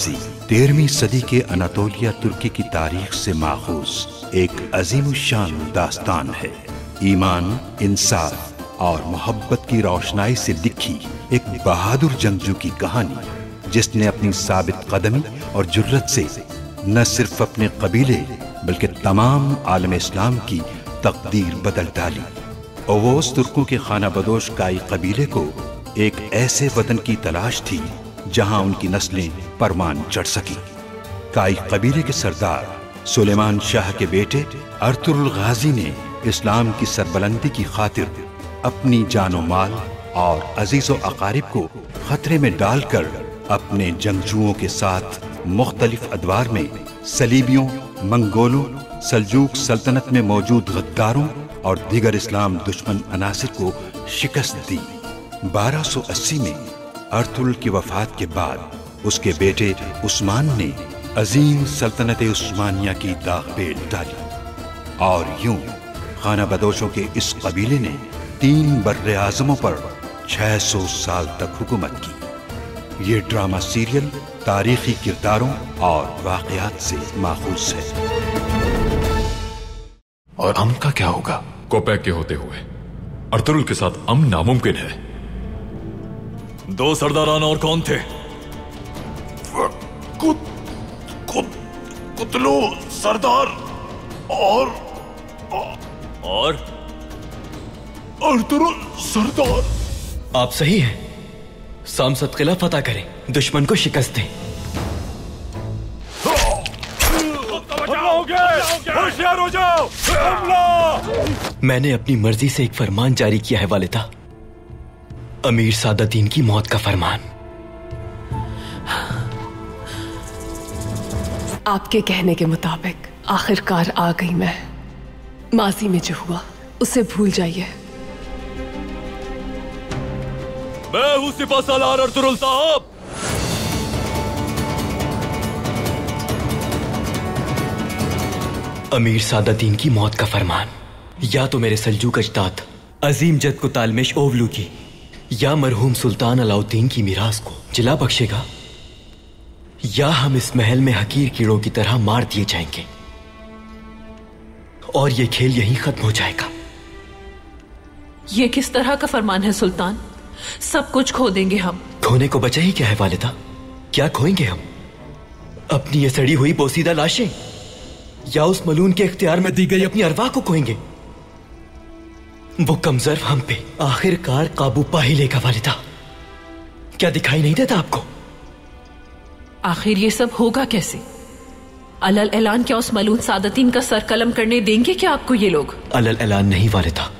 फारसी 13वीं सदी के अनातोलिया तुर्की की तारीख से माखूज एक अजीमुशान दास्तान है। ईमान, इंसाफ और मोहब्बत की रोशनाई से लिखी एक बहादुर जंगजू की कहानी, जिसने अपनी साबित कदमी और जुर्रत से न सिर्फ अपने कबीले बल्कि तमाम आलम इस्लाम की तकदीर बदल डाली। ओवोस तुर्कों के खाना बदोश काई कबीले को एक ऐसे वतन की तलाश थी जहां उनकी नस्लें परवान चढ़ सकी। काई कबीले के सरदार सुलेमान शाह के बेटे अर्तुरुल गाजी ने इस्लाम की सरबलंदी की खातिर अपनी जानो माल और अजीजो अकारिब को खतरे में डालकर अपने जंगजुओं के साथ मुख्तलिफ अदवार में सलीबियों, मंगोलों, सल्जूक सल्तनत में मौजूद गद्दारों और दीगर इस्लाम दुश्मन अनासिर को शिकस्त दी। 1280 में अर्तुरुल की वफात के बाद उसके बेटे उस्मान ने अजीम सल्तनत उस्मानिया की दाग पे डाली और यूं खाना बदोशों के इस कबीले ने 3 बर्रे आज़मों पर 600 साल तक हुकूमत की। ये ड्रामा सीरियल तारीखी किरदारों और वाक़यात से माखूज है। और अमन का क्या होगा? कोपैक के होते हुए अर्तुरुल के साथ अमन नामुमकिन है। 2 सरदारान और कौन थे? कुतलू सरदार और अर्तुरुल सरदार। आप सही हैं। सामसद किला फतह करें, दुश्मन को शिकस्त दें। होशियार हो जाओ। मैंने अपनी मर्जी से एक फरमान जारी किया है वालिदा, अमीर सादतदीन की मौत का फरमान। आपके कहने के मुताबिक आखिरकार आ गई मैं। माजी में जो हुआ उसे भूल जाइए। मैं हूं सिपा सालार अर्तुरुल साहब। अमीर सादतदीन की मौत का फरमान या तो मेरे सल्जूक अजदाद अजीम जद को तालमेश ओवलू की या मरहूम सुल्तान अलाउद्दीन की मीरास को जिला बख्शेगा, या हम इस महल में हकीर कीड़ों की तरह मार दिए जाएंगे और ये खेल यहीं खत्म हो जाएगा। ये किस तरह का फरमान है सुल्तान? सब कुछ खो देंगे हम। खोने को बचा ही क्या है वालिदा? क्या खोएंगे हम? अपनी ये सड़ी हुई बोसीदा लाशें, या उस मलून के इख्तियार में दी गई अपनी अरवाह को खोएंगे? वो कमजोर हम पे आखिरकार काबू पा ही लेगा वालिदा। क्या दिखाई नहीं देता आपको? आखिर ये सब होगा कैसे? अलल ऐलान क्या उस मलून सादतीन का सर कलम करने देंगे क्या आपको ये लोग? अलल ऐलान नहीं वालिदा,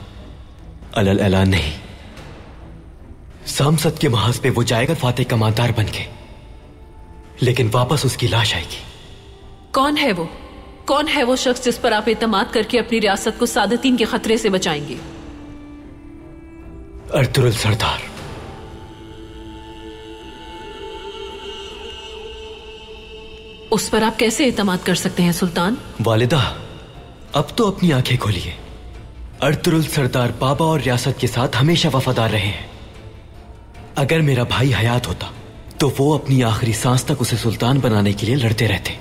अलल ऐलान नहीं। सामसद के महाज पे वो जाएगा फातेह कमांदार बन के, लेकिन वापस उसकी लाश आएगी। कौन है वो? कौन है वो शख्स जिस पर आप एतमाद करके अपनी रियासत को सादतीन के खतरे से बचाएंगे? अर्तुरुल सरदार। उस पर आप कैसे एतमाद कर सकते हैं सुल्तान? वालिदा, अब तो अपनी आंखें खोलिए। अर्तुरुल सरदार बाबा और रियासत के साथ हमेशा वफादार रहे हैं। अगर मेरा भाई हयात होता तो वो अपनी आखिरी सांस तक उसे सुल्तान बनाने के लिए लड़ते रहते,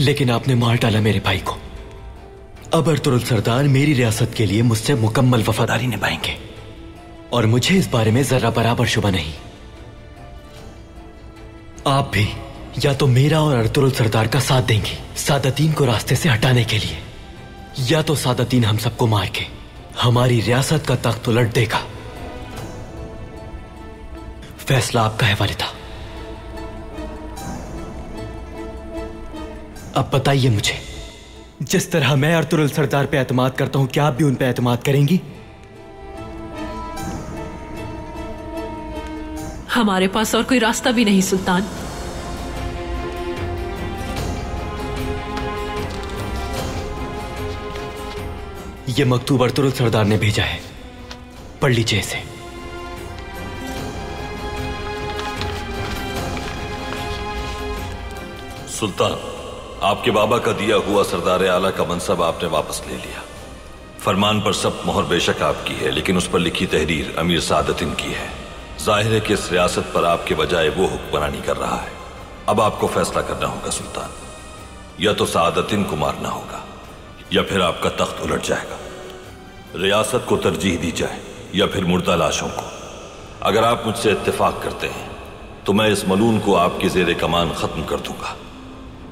लेकिन आपने मार डाला मेरे भाई को। अब अर्तुरुल सरदार मेरी रियासत के लिए मुझसे मुकम्मल वफादारी निभाएंगे और मुझे इस बारे में जरा बराबर शुबा नहीं। आप भी या तो मेरा और अर्तुरुल सरदार का साथ देंगे सादतीन को रास्ते से हटाने के लिए, या तो सादतीन हम सबको मार के हमारी रियासत का तख्त उलट देगा। फैसला आपका है वालिदा। अब बताइए मुझे, जिस तरह मैं अर्तुरुल सरदार पे एतमाद करता हूं, क्या आप भी उन पे एतमाद करेंगी? हमारे पास और कोई रास्ता भी नहीं सुल्तान। ये मकतूब अर्तुरुल सरदार ने भेजा है, पढ़ लीजिए इसे। सुल्तान, आपके बाबा का दिया हुआ सरदार आला का मनसब आपने वापस ले लिया। फरमान पर सब मोहर बेशक आपकी है, लेकिन उस पर लिखी तहरीर अमीर सादतदीन की है। जाहिर है कि इस रियासत पर आपके बजाय वो हुक्मरानी कर रहा है। अब आपको फैसला करना होगा सुल्तान। या तो सादतीन को मारना होगा या फिर आपका तख्त उलट जाएगा। रियासत को तरजीह दी जाए या फिर मुर्दा लाशों को। अगर आप मुझसे इत्तेफाक करते हैं तो मैं इस मलून को आपकी ज़ेरे कमान खत्म कर दूंगा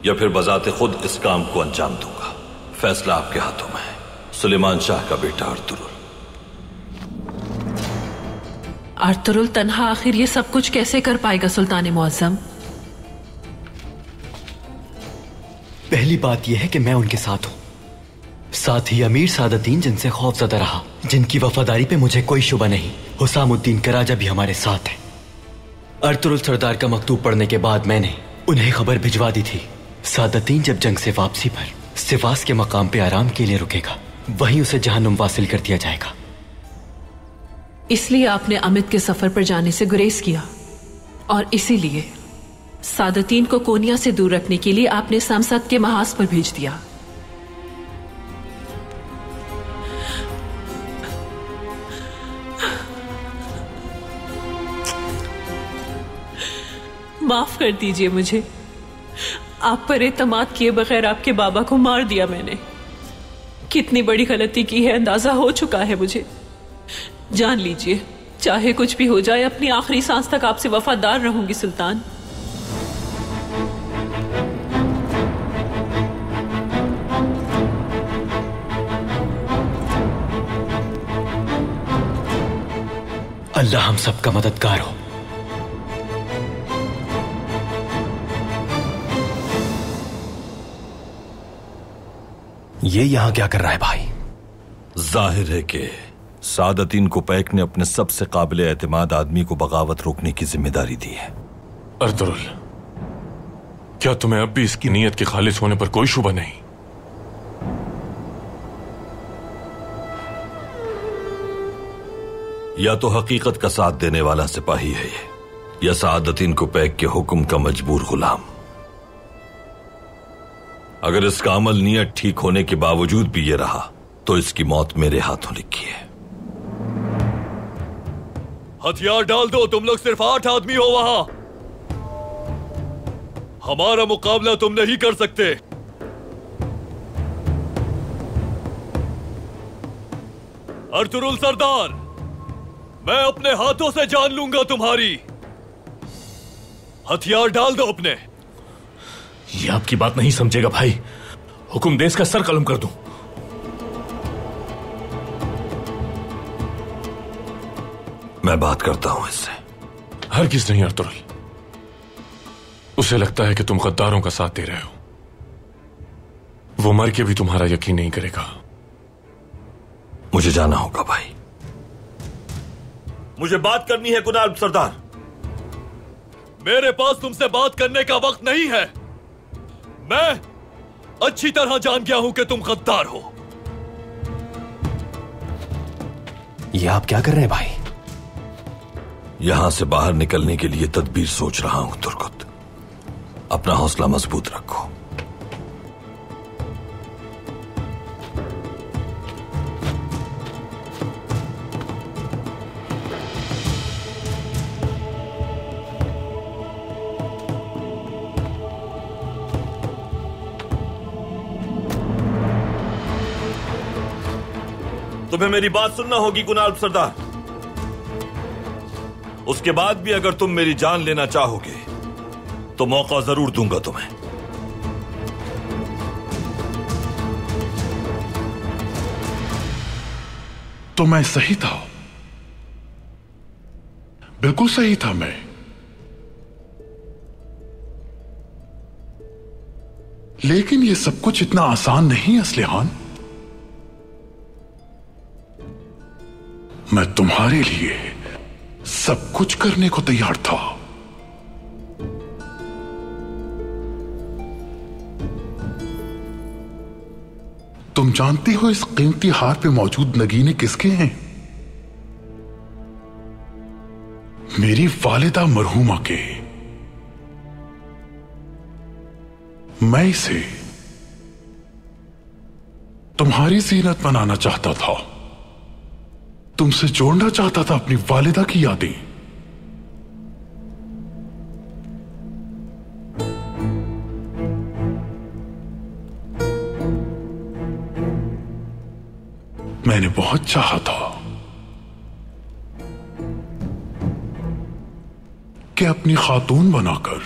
या फिर बजाते खुद इस काम को अंजाम दूंगा। फैसला आपके हाथों में है। सुलेमान शाह का बेटा अर्तुरुल। अर्तुरुल तन्हा आखिर ये सब कुछ कैसे कर पाएगा सुल्तान मुअज्जम? पहली बात यह है कि मैं उनके साथ हूं, साथ ही अमीर सादतीन जिनसे खौफज़दा रहा, जिनकी वफादारी पे मुझे कोई शुबा नहीं। हुसामुद्दीन कराजा भी हमारे साथ है। अर्तुरुल सरदार का मकतूब पढ़ने के बाद मैंने उन्हें खबर भिजवा दी थी। सादतीन जब जंग से वापसी पर सिवास के मकाम पे आराम के लिए रुकेगा, वहीं उसे जहन्नुम वासिल कर दिया जाएगा। इसलिए आपने अमित के सफर पर जाने से गुरेज किया और इसीलिए सादतीन को कोनिया से दूर रखने के लिए आपने समसद के महाज पर भेज दिया। माफ कर दीजिए मुझे, आप पर एतमाद किए बगैर आपके बाबा को मार दिया मैंने। कितनी बड़ी गलती की है अंदाजा हो चुका है मुझे। जान लीजिए, चाहे कुछ भी हो जाए अपनी आखिरी सांस तक आपसे वफादार रहूंगी सुल्तान। अल्लाह हम सबका मददगार हो। ये यहां क्या कर रहा है भाई? जाहिर है कि सादतीन को पैक ने अपने सबसे काबिल एतमाद आदमी को बगावत रोकने की जिम्मेदारी दी है। अर्तुरुल, क्या तुम्हें अब भी इसकी नीयत के खालिस होने पर कोई शुबा नहीं? या तो हकीकत का साथ देने वाला सिपाही है ये, या सादतीन को पैक के हुक्म का मजबूर गुलाम। अगर इसका अमल नियत ठीक होने के बावजूद भी ये रहा तो इसकी मौत मेरे हाथों लिखी है। हथियार डाल दो, तुम लोग सिर्फ 8 आदमी हो वहां। हमारा मुकाबला तुम नहीं कर सकते। अर्तुरुल सरदार, मैं अपने हाथों से जान लूंगा तुम्हारी। हथियार डाल दो अपने। ये आपकी बात नहीं समझेगा भाई। हुक्म दे इसका सर कलम कर दूं। मैं बात करता हूं इससे। हरगिज़ नहीं अर्तुरुल। उसे लगता है कि तुम गद्दारों का साथ दे रहे हो। वो मर के भी तुम्हारा यकीन नहीं करेगा। मुझे जाना होगा भाई। मुझे बात करनी है कुनाल सरदार। मेरे पास तुमसे बात करने का वक्त नहीं है। मैं अच्छी तरह जान गया हूं कि तुम गद्दार हो। ये आप क्या कर रहे हैं भाई? यहां से बाहर निकलने के लिए तदबीर सोच रहा हूं तुर्कुत। अपना हौसला मजबूत रखो। तुम्हें मेरी बात सुनना होगी कुनाल सरदार। उसके बाद भी अगर तुम मेरी जान लेना चाहोगे तो मौका जरूर दूंगा तुम्हें। तो मैं सही था, बिल्कुल सही था मैं। लेकिन ये सब कुछ इतना आसान नहीं असलिहान। मैं तुम्हारे लिए सब कुछ करने को तैयार था। तुम जानती हो इस कीमती हार पे मौजूद नगीने किसके हैं? मेरी वालिदा मरहूमा के। मैं इसे तुम्हारी जीनत बनाना चाहता था। तुमसे जोड़ना चाहता था अपनी वालिदा की यादें। मैंने बहुत चाहा था कि अपनी खातून बनाकर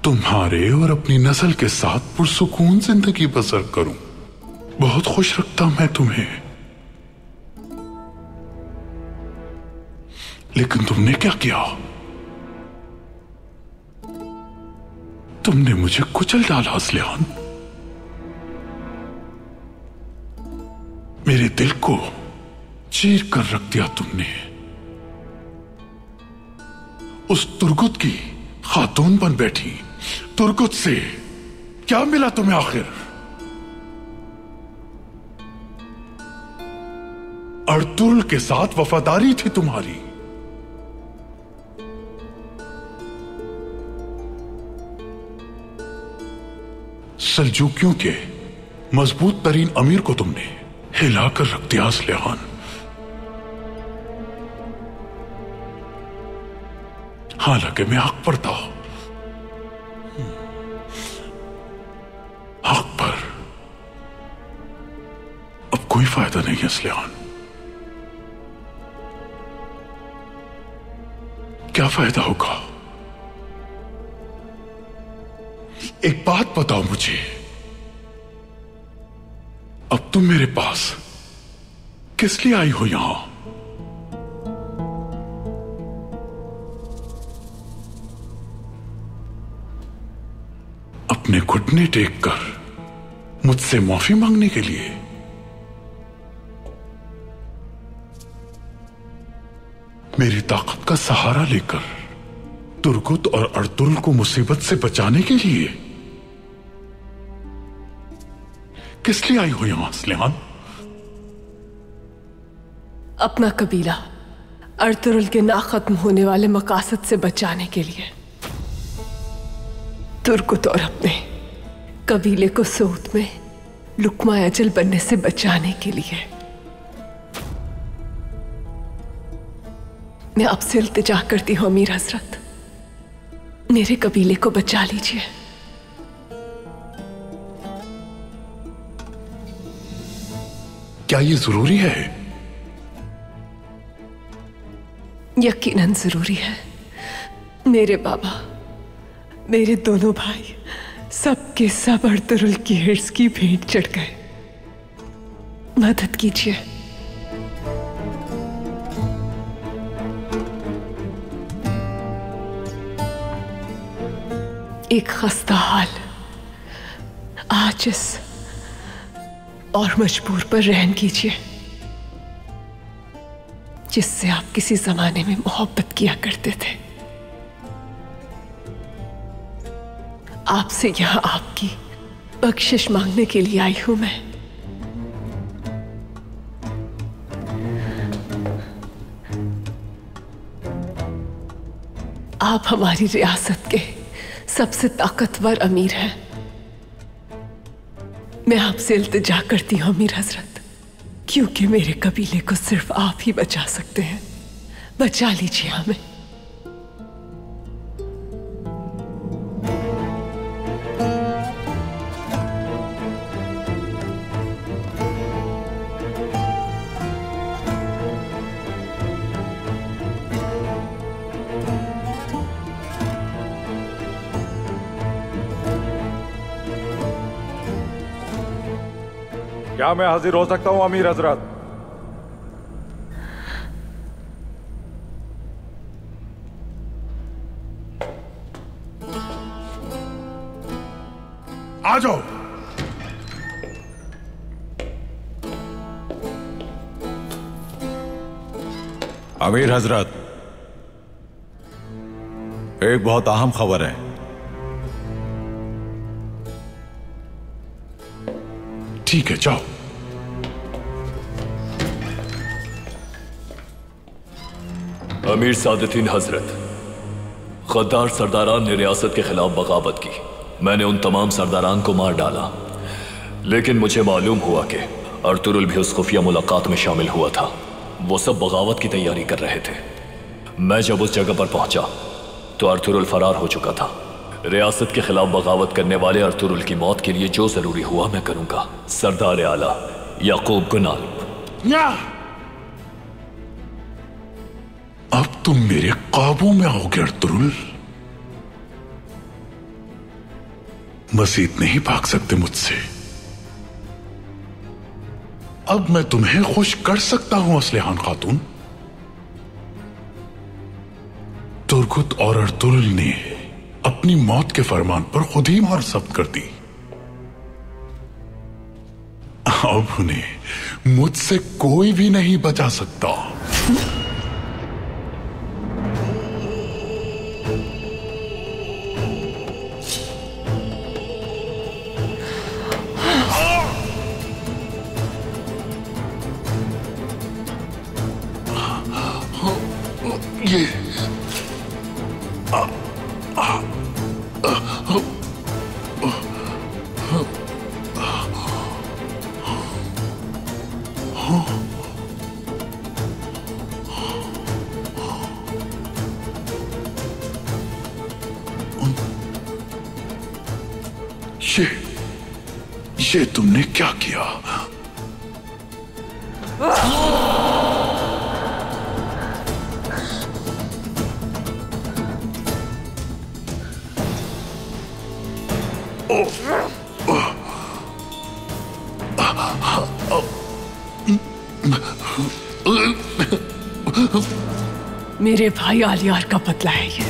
तुम्हारे और अपनी नस्ल के साथ पुरसुकून जिंदगी बसर करूं। बहुत खुश रखता मैं तुम्हें, लेकिन तुमने क्या किया? तुमने मुझे कुचल डाला असलियान। मेरे दिल को चीर कर रख दिया तुमने। उस तुर्गुत की खातून बन बैठी। तुर्गुत से क्या मिला तुम्हें आखिर? अर्तुगरुल के साथ वफादारी थी तुम्हारी। सल्जूकियों के मजबूत तरीन अमीर को तुमने हिलाकर रख दिया असलियान। हालांकि मैं हक पर था, हक पर अब कोई फायदा नहीं है असलियान। क्या फायदा होगा? एक बात बताओ मुझे, अब तुम मेरे पास किस लिए आई हो यहां? अपने घुटने टेक कर मुझसे माफी मांगने के लिए? मेरी ताकत का सहारा लेकर तुर्गुत और अर्तुगरुल को मुसीबत से बचाने के लिए? किस लिए आई हो यहां असलियान? अपना कबीला अर्तुगरुल के ना खत्म होने वाले मकासद से बचाने के लिए। तुर्गुत और अपने कबीले को सूद में लुकमा अजल बनने से बचाने के लिए। मैं आपसे इल्तिजा करती हूं अमीर हजरत, मेरे कबीले को बचा लीजिए। क्या ये जरूरी है? यकीनन जरूरी है। मेरे बाबा, मेरे दोनों भाई सब के सब अर्तुगरुल की हिर्स की भेंट चढ़ गए। मदद कीजिए। एक खस्ता हाल, आजिज़ और मजबूर पर रहम कीजिए, जिससे आप किसी जमाने में मोहब्बत किया करते थे। आपसे यहां आपकी बख्शिश मांगने के लिए आई हूं मैं। आप हमारी रियासत के सबसे ताकतवर अमीर हैं। मैं आपसे इल्तिजा करती हूं अमीर हजरत, क्योंकि मेरे कबीले को सिर्फ आप ही बचा सकते हैं। बचा लीजिए हमें। क्या मैं हाजिर हो सकता हूं अमीर हजरत? आ जाओ। अमीर हजरत, एक बहुत अहम खबर है। ठीक है, जाओ। अमीर सादतीन हजरत, गद्दार सरदारान ने रियासत के खिलाफ बगावत की। मैंने उन तमाम सरदारान को मार डाला, लेकिन मुझे मालूम हुआ कि अर्तुगरुल भी उस खुफिया मुलाकात में शामिल हुआ था। वो सब बगावत की तैयारी कर रहे थे। मैं जब उस जगह पर पहुंचा तो अर्तुगरुल फरार हो चुका था। रियासत के खिलाफ बगावत करने वाले अर्तुगरुल की मौत के लिए जो जरूरी हुआ मैं करूंगा। सरदार आला याकूब गुनाल्ब। अब तुम मेरे काबू में आओगे अर्तुरुल। मजीद नहीं भाग सकते मुझसे। अब मैं तुम्हें खुश कर सकता हूं असलिहान खातून। तुर्गुत और अर्तुरुल ने अपनी मौत के फरमान पर खुद ही मोहर जब्त कर दी। अब उन्हें मुझसे कोई भी नहीं बचा सकता। ये तुमने क्या किया? मेरे भाई आलियार का बदला है ये।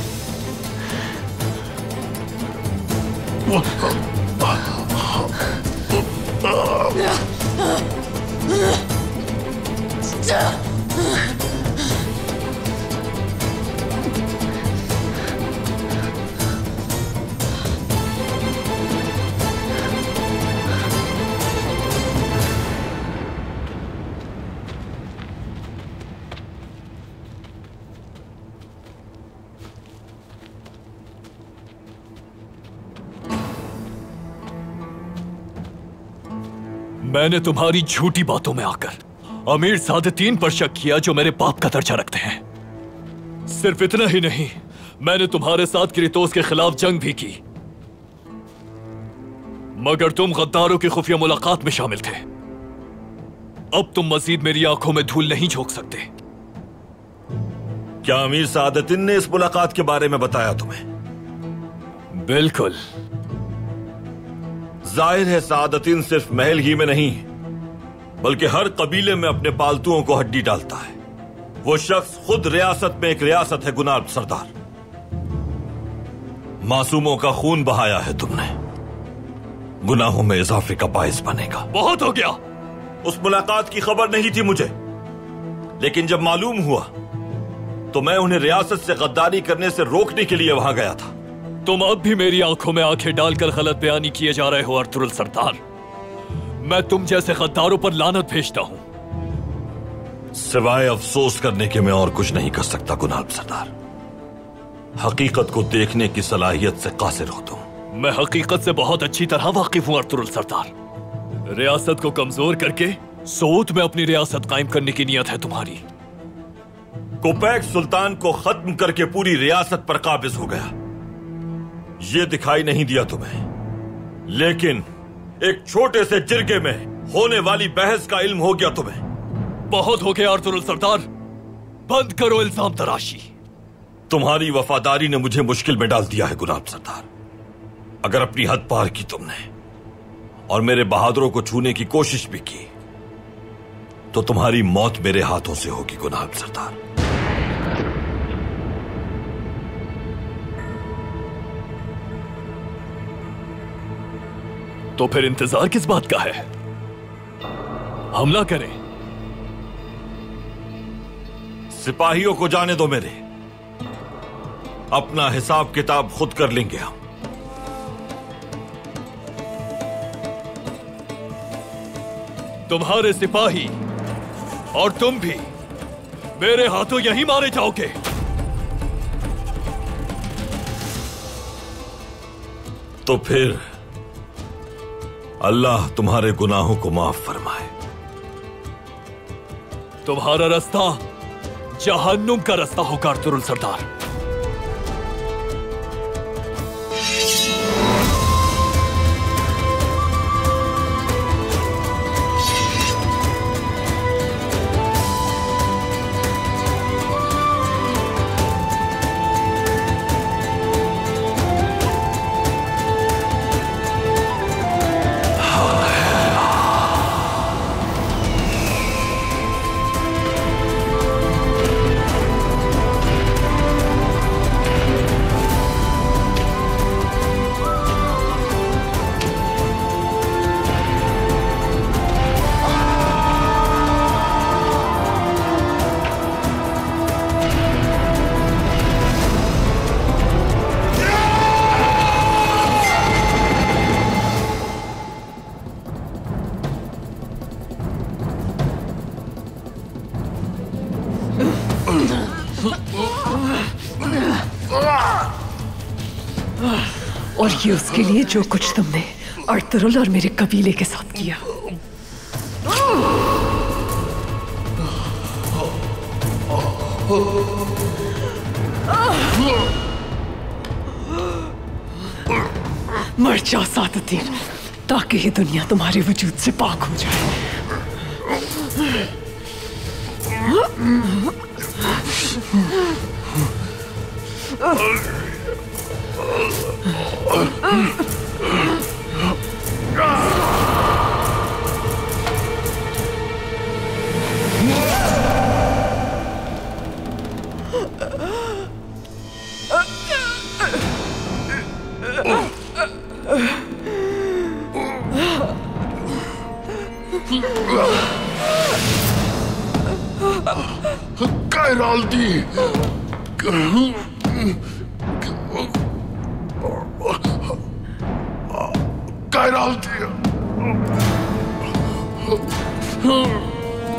मैंने तुम्हारी झूठी बातों में आकर अमीर सादतीन पर शक किया जो मेरे बाप का दर्जा रखते हैं। सिर्फ इतना ही नहीं, मैंने तुम्हारे साथ किरितोस के खिलाफ जंग भी की, मगर तुम गद्दारों की खुफिया मुलाकात में शामिल थे। अब तुम मजीद मेरी आंखों में धूल नहीं झोंक सकते। क्या अमीर सादतीन ने इस मुलाकात के बारे में बताया तुम्हें? बिल्कुल। जाहिर है सादतीन सिर्फ महल ही में नहीं बल्कि हर कबीले में अपने पालतुओं को हड्डी डालता है। वो शख्स खुद रियासत में एक रियासत है गुनाब सरदार। मासूमों का खून बहाया है तुमने, गुनाहों में इजाफे का बायस बनेगा। बहुत हो गया। उस मुलाकात की खबर नहीं थी मुझे, लेकिन जब मालूम हुआ तो मैं उन्हें रियासत से गद्दारी करने से रोकने के लिए वहां गया था। तुम अब भी मेरी आंखों में आंखें डालकर गलत बयानी किए जा रहे हो अर्तुरुल सरदार। मैं तुम जैसे गद्दारों पर लानत भेजता हूं। सिवाय अफसोस करने के मैं और कुछ नहीं कर सकता गुनाब सरदार। हकीकत को देखने की सलाहियत से कासिर हो तुम। मैं हकीकत से बहुत अच्छी तरह वाकिफ हूं अर्तुरुल सरदार। रियासत को कमजोर करके सोत में अपनी रियासत कायम करने की नीयत है तुम्हारी। कोपैक सुल्तान को खत्म करके पूरी रियासत पर काबिज हो गया, ये दिखाई नहीं दिया तुम्हें। लेकिन एक छोटे से जिरगे में होने वाली बहस का इल्म हो गया तुम्हें। बहुत हो गया अर्तुरुल सरदार, बंद करो इल्जाम तराशी। तुम्हारी वफादारी ने मुझे मुश्किल में डाल दिया है गुलाब सरदार। अगर अपनी हद पार की तुमने और मेरे बहादुरों को छूने की कोशिश भी की तो तुम्हारी मौत मेरे हाथों से होगी गुलाब सरदार। तो फिर इंतजार किस बात का है? हमला करें। सिपाहियों को जाने दो मेरे, अपना हिसाब किताब खुद कर लेंगे हम। तुम्हारे सिपाही और तुम भी मेरे हाथों यहीं मारे जाओगे। तो फिर अल्लाह तुम्हारे गुनाहों को माफ फरमाए। तुम्हारा रास्ता जहन्नुम का रास्ता होगा अर्तुरुल सरदार। और ये उसके लिए जो कुछ तुमने अर्तुरुल और मेरे कबीले के साथ किया। मर जाओ सादुद्दीन, ताकि ये दुनिया तुम्हारे वजूद से पाक हो जाए। कैराल्दी, कैराल्दी, कैराल्दी, कैराल्दी,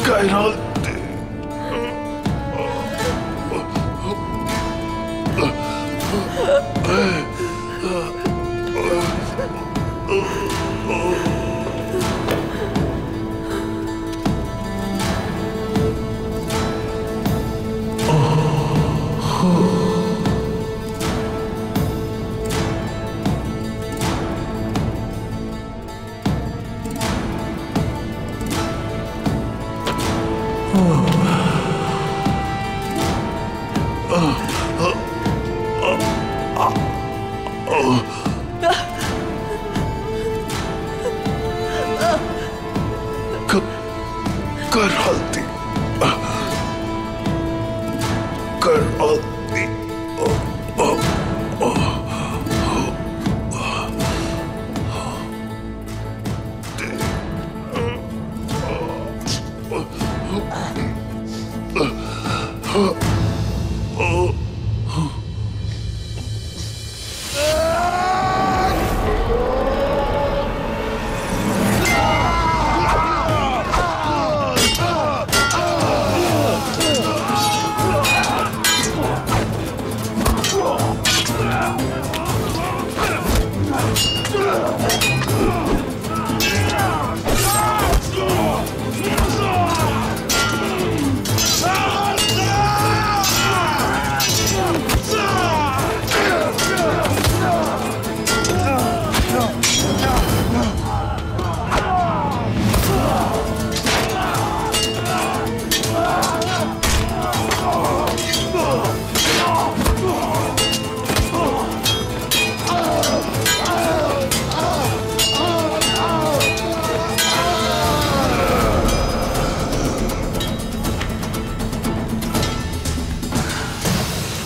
कैराल्दी,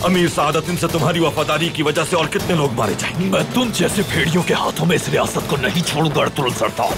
अमीर सादतिन से तुम्हारी वफादारी की वजह से और कितने लोग मारे जाएंगे? मैं तुम जैसे भेड़ियों के हाथों में इस रियासत को नहीं छोड़ूंगा अर्तुरुल सरदार।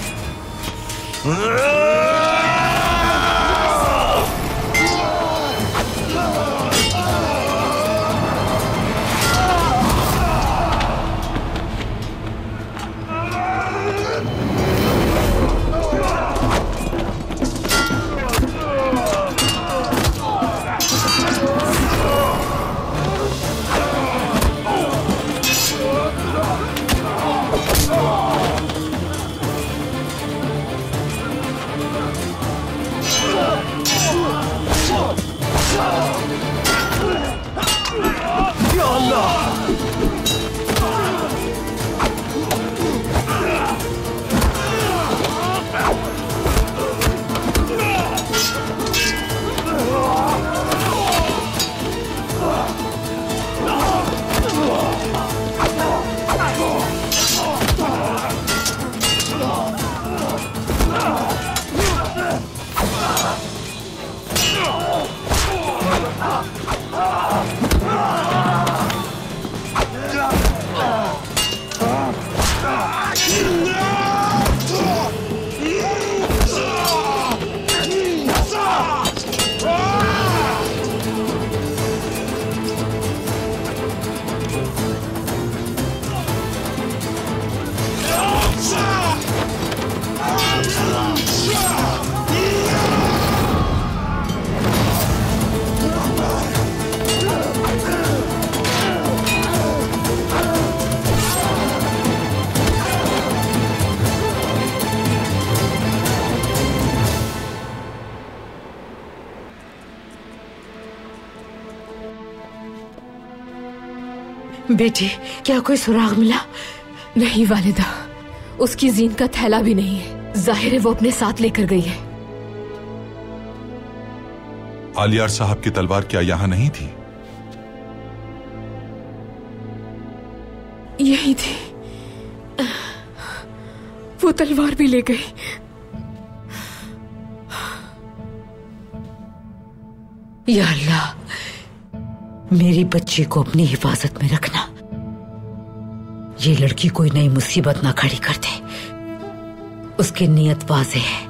बेटी, क्या कोई सुराग मिला? नहीं वालिदा, उसकी जीन का थैला भी नहीं है। जाहिर है वो अपने साथ लेकर गई है। आलियार साहब की तलवार क्या यहां नहीं थी? यही थी। वो तलवार भी ले गई। या अल्लाह, मेरी बच्ची को अपनी हिफाजत में रखना। ये लड़की कोई नई मुसीबत ना खड़ी कर दे। उसकी नीयत वाज़ेह है।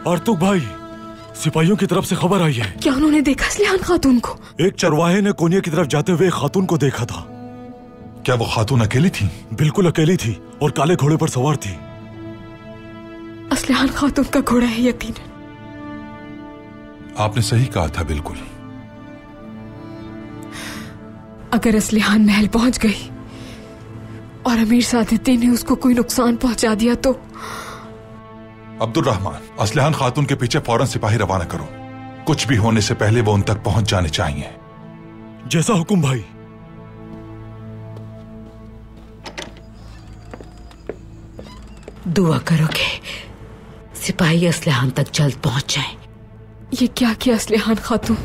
आर्तुक भाई, सिपाहियों की तरफ से खबर आई है। क्या उन्होंने देखा असलिहान खातून को? एक चरवाहे ने कोनिया की तरफ जाते हुए एक खातून को देखा था। क्या वो खातून अकेली थी? बिल्कुल अकेली थी और काले घोड़े पर सवार थी। असलिहान खातून का घोड़ा है यकीनन। आपने सही कहा था, बिल्कुल। अगर असलिहान महल पहुंच गई और अमीर सादुद्दीन ने उसको कोई नुकसान पहुंचा दिया तो? अब्दुल रहमान, असलिहान खातून के पीछे फौरन सिपाही रवाना करो। कुछ भी होने से पहले वो उन तक पहुंच जाने चाहिए। जैसा हुक्म भाई। दुआ करो कि सिपाही असलिहान तक जल्द पहुंच जाएं। ये क्या किया असलिहान खातून?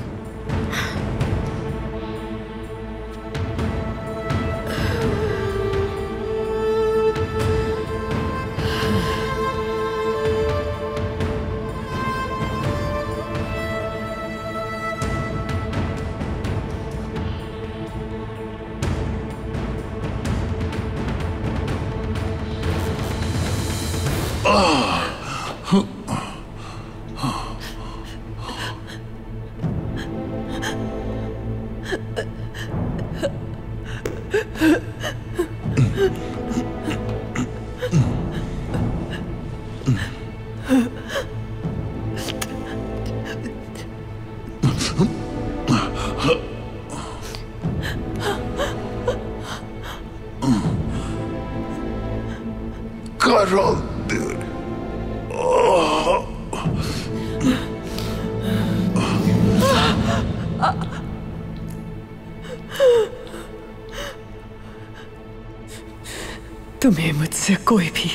तुम्हें मुझसे कोई भी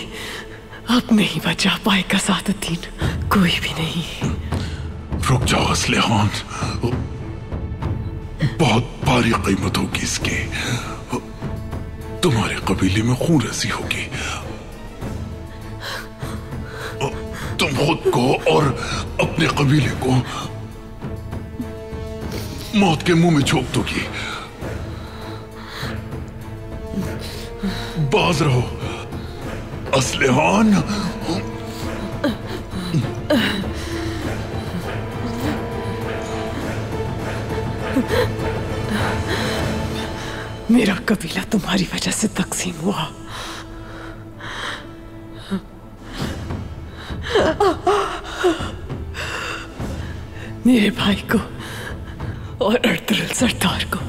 अब नहीं बचा पाएगा सादुद्दीन, कोई भी नहीं। रुक जाओ असलिहान, बहुत भारी कीमत होगी इसकी। तुम्हारे कबीले में खून रसी होगी। तुम खुद को और अपने कबीले को मौत के मुंह में झोंक दोगी। बाज रहो असलिहान। मेरा कबीला तुम्हारी वजह से तकसीम हुआ। मेरे भाई को और अर्तुगरुल सरदार को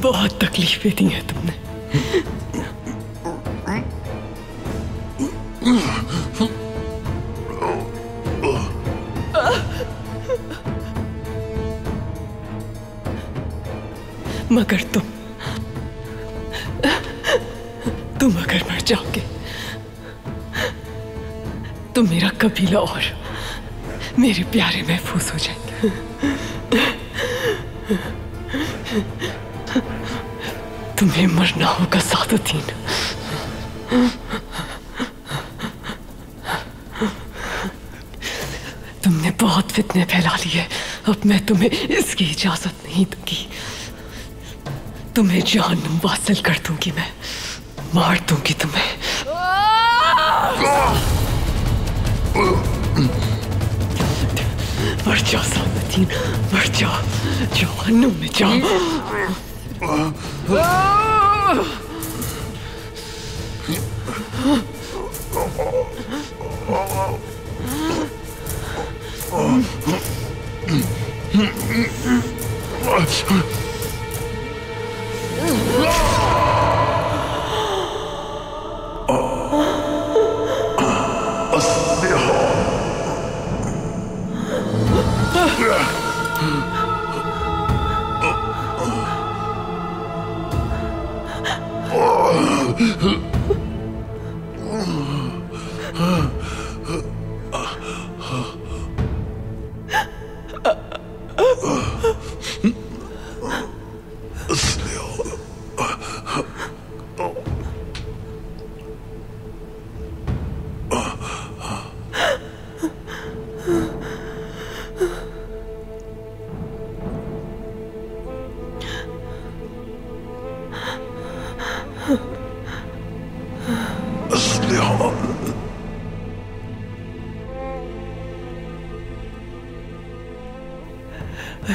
बहुत तकलीफें दी हैं तुमने। मगर तुम अगर मर जाओगे तो मेरा कबीला और मेरे प्यारे महफूज हो जाएंगे। तुम्हें मरना होगा सादुद्दीन। तुमने बहुत फितने फैला लिए, अब मैं तुम्हें इसकी इजाजत नहीं दूंगी। तुम्हें जहन्नुम वासिल कर दूंगी, मैं मार दूंगी तुम्हें। मर जाओ सादुद्दीन, मर जाओ, जहन्नुम में जाओ।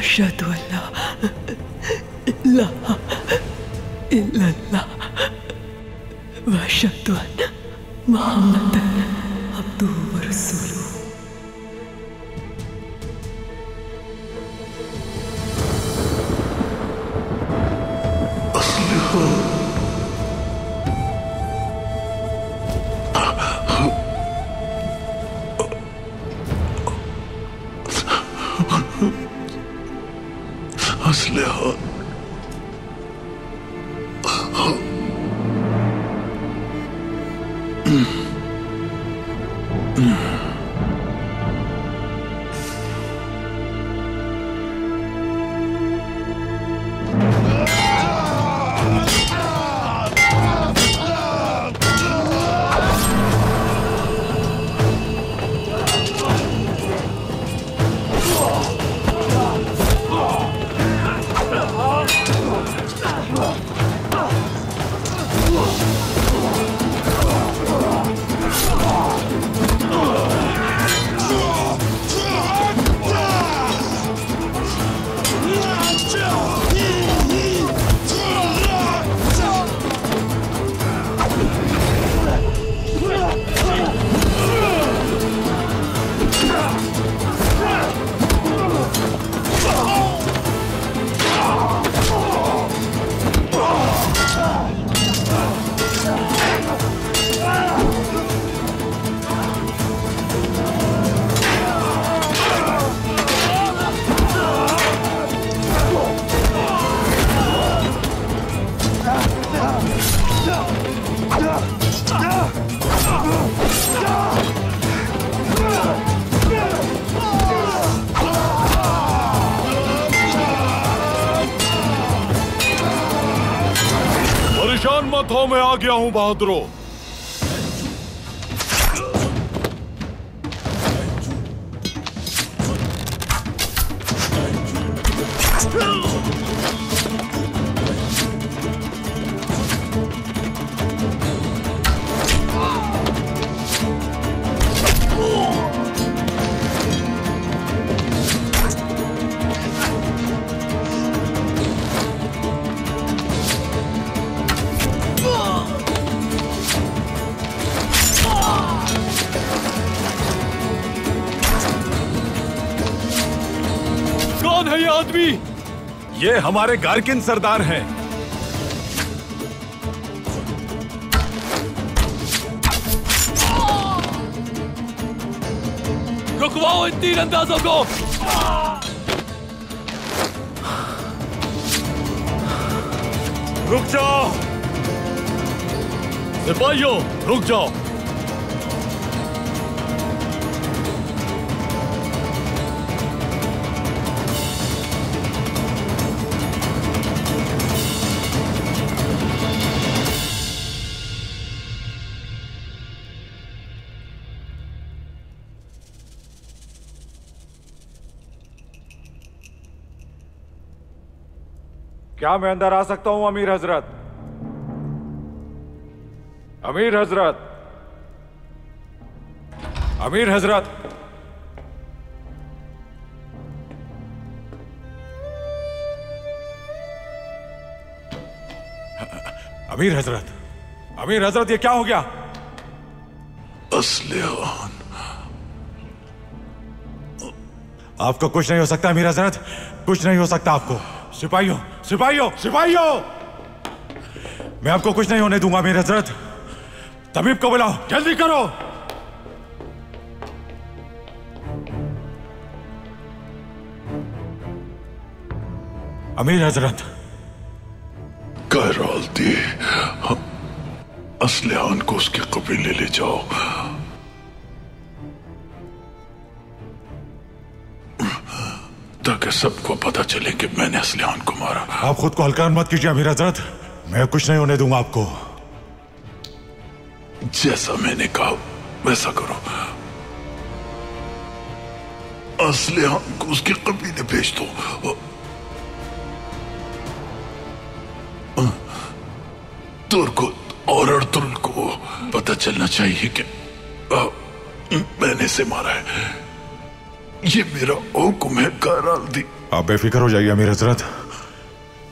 अशहदु अल्ला इलाहा इल्लल्लाह व अशहदु अन्ना मुहम्मदन अब्दुहु व रसूलुहु। परेशान मत हो, मैं आ गया हूं बहादुरों। ये हमारे गार्किन सरदार हैं। रुकवाओ इन तीरंदाजों को। रुक जाओ सिपाहियों, रुक जाओ। क्या मैं अंदर आ सकता हूं अमीर हजरत? अमीर हजरत, अमीर हजरत, अमीर हजरत, अमीर हजरत, ये क्या हो गया? असलिहान, आपको कुछ नहीं हो सकता अमीर हजरत, कुछ नहीं हो सकता आपको। सिपाहियों, सिपाहियों, सिपाहियों, मैं आपको कुछ नहीं होने दूंगा अमीर हजरत। तबीब को बुलाओ, जल्दी करो। अमीर हजरत, कहराल दी, असलिहान को उसके कबीले ले जाओ। ताकि सबको पता चले कि मैंने असलिहान को मारा। आप खुद को हल्का मत कीजिए अमीर हजरत, मैं कुछ नहीं होने दूंगा आपको। जैसा मैंने कहा वैसा करो। असलिहान को उसके कबीले भेज दो। तुर्कुत और अर्तुल को पता चलना चाहिए कि मैंने इसे मारा है। ये मेरा हुक्म है कहराल दी। आप बेफिक्र हो जाइए अमीर हजरत,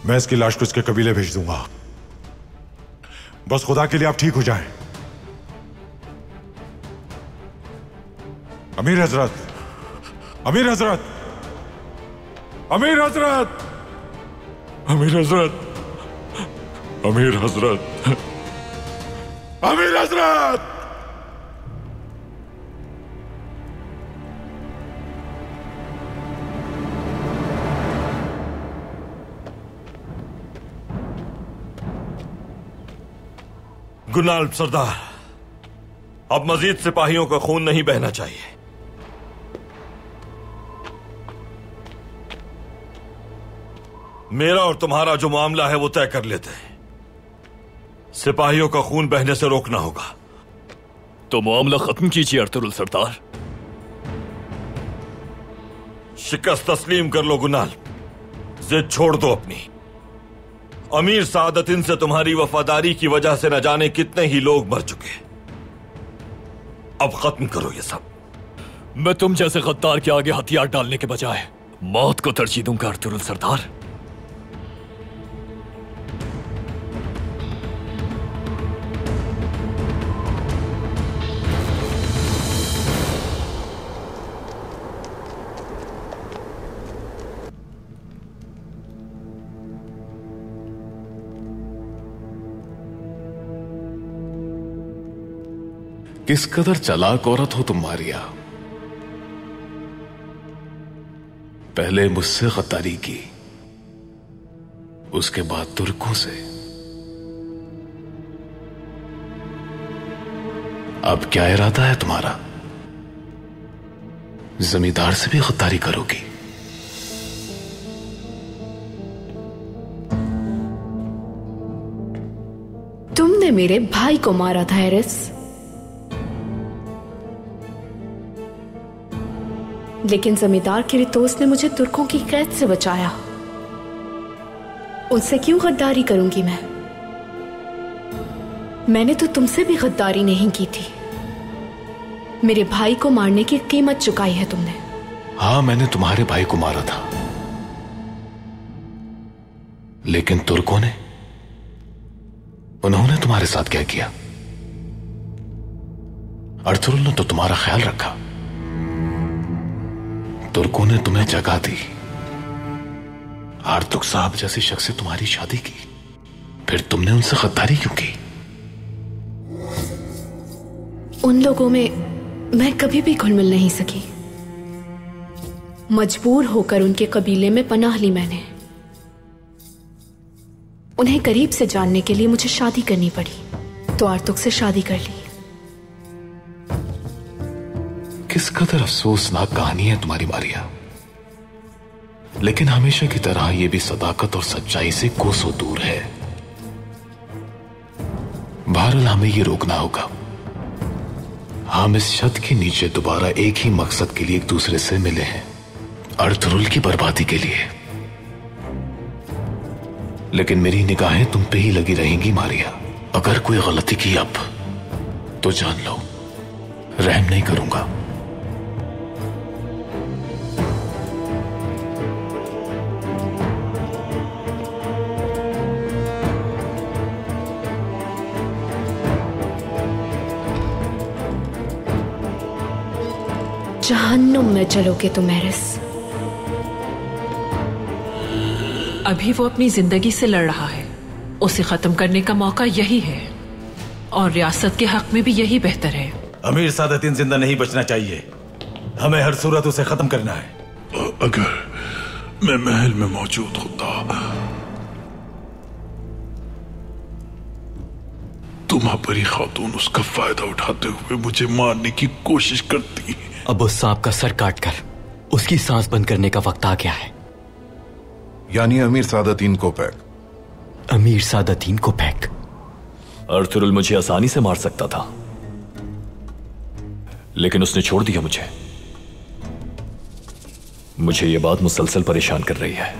मैं इसकी लाश को इसके कबीले भेज दूंगा। बस खुदा के लिए आप ठीक हो जाएं। अमीर हजरत, अमीर हजरत, अमीर हजरत, अमीर हजरत, अमीर हजरत, अमीर हजरत। गुनाल सरदार, अब मजीद सिपाहियों का खून नहीं बहना चाहिए। मेरा और तुम्हारा जो मामला है वो तय कर लेते हैं। सिपाहियों का खून बहने से रोकना होगा। तो मामला खत्म कीजिए अर्तुरुल सरदार। शिकस्त तस्लीम कर लो गुनाल, जिद छोड़ दो अपनी। अमीर सादतीन से तुम्हारी वफादारी की वजह से न जाने कितने ही लोग मर चुके। अब खत्म करो ये सब। मैं तुम जैसे गद्दार के आगे हथियार डालने के बजाय मौत को तरजीह दूंगा अर्तुरुल सरदार। किस कदर चालाक औरत हो तुम मारिया। पहले मुझसे गद्दारी की, उसके बाद तुर्कों से, अब क्या इरादा है तुम्हारा? जमींदार से भी गद्दारी करोगी? तुमने मेरे भाई को मारा था एरिस, लेकिन जमींदार किरितोस ने मुझे तुर्कों की कैद से बचाया। उनसे क्यों गद्दारी करूंगी मैं? मैंने तो तुमसे भी गद्दारी नहीं की थी। मेरे भाई को मारने की कीमत चुकाई है तुमने। हाँ, मैंने तुम्हारे भाई को मारा था, लेकिन तुर्कों ने, उन्होंने तुम्हारे साथ क्या किया? अर्तुरुल ने तो तुम्हारा ख्याल रखा। तुर्कों ने तुम्हें जगा दी, आर्तुक साहब जैसे शख्स से तुम्हारी शादी की, फिर तुमने उनसे गद्दारी क्यों की? उन लोगों में मैं कभी भी घुल मिल नहीं सकी। मजबूर होकर उनके कबीले में पनाह ली मैंने। उन्हें करीब से जानने के लिए मुझे शादी करनी पड़ी, तो आर्तुक से शादी कर ली। किस कदर अफसोसनाक कहानी है तुम्हारी मारिया, लेकिन हमेशा की तरह यह भी सदाकत और सच्चाई से कोसों दूर है। बहरहाल हमें यह रोकना होगा। हम इस छत के नीचे दोबारा एक ही मकसद के लिए एक दूसरे से मिले हैं, अर्तुरुल की बर्बादी के लिए। लेकिन मेरी निगाहें तुम पे ही लगी रहेंगी मारिया। अगर कोई गलती की अब, तो जान लो रहम नहीं करूंगा। जहन्नुम में चलोगे तुम एरिस। अभी वो अपनी जिंदगी से लड़ रहा है, उसे खत्म करने का मौका यही है, और रियासत के हक में भी यही बेहतर है। अमीर सादतीन जिंदा नहीं बचना चाहिए, हमें हर सूरत उसे खत्म करना है। अगर मैं महल में मौजूद होता तो महापरी खातून उसका फायदा उठाते हुए मुझे मारने की कोशिश करती। अब उस सांप का सर काटकर उसकी सांस बंद करने का वक्त आ गया है। यानी अमीर सादतीन को पैक। अमीर सादतीन को पैक। अर्तुरुल मुझे आसानी से मार सकता था, लेकिन उसने छोड़ दिया मुझे। मुझे यह बात मुसलसल परेशान कर रही है।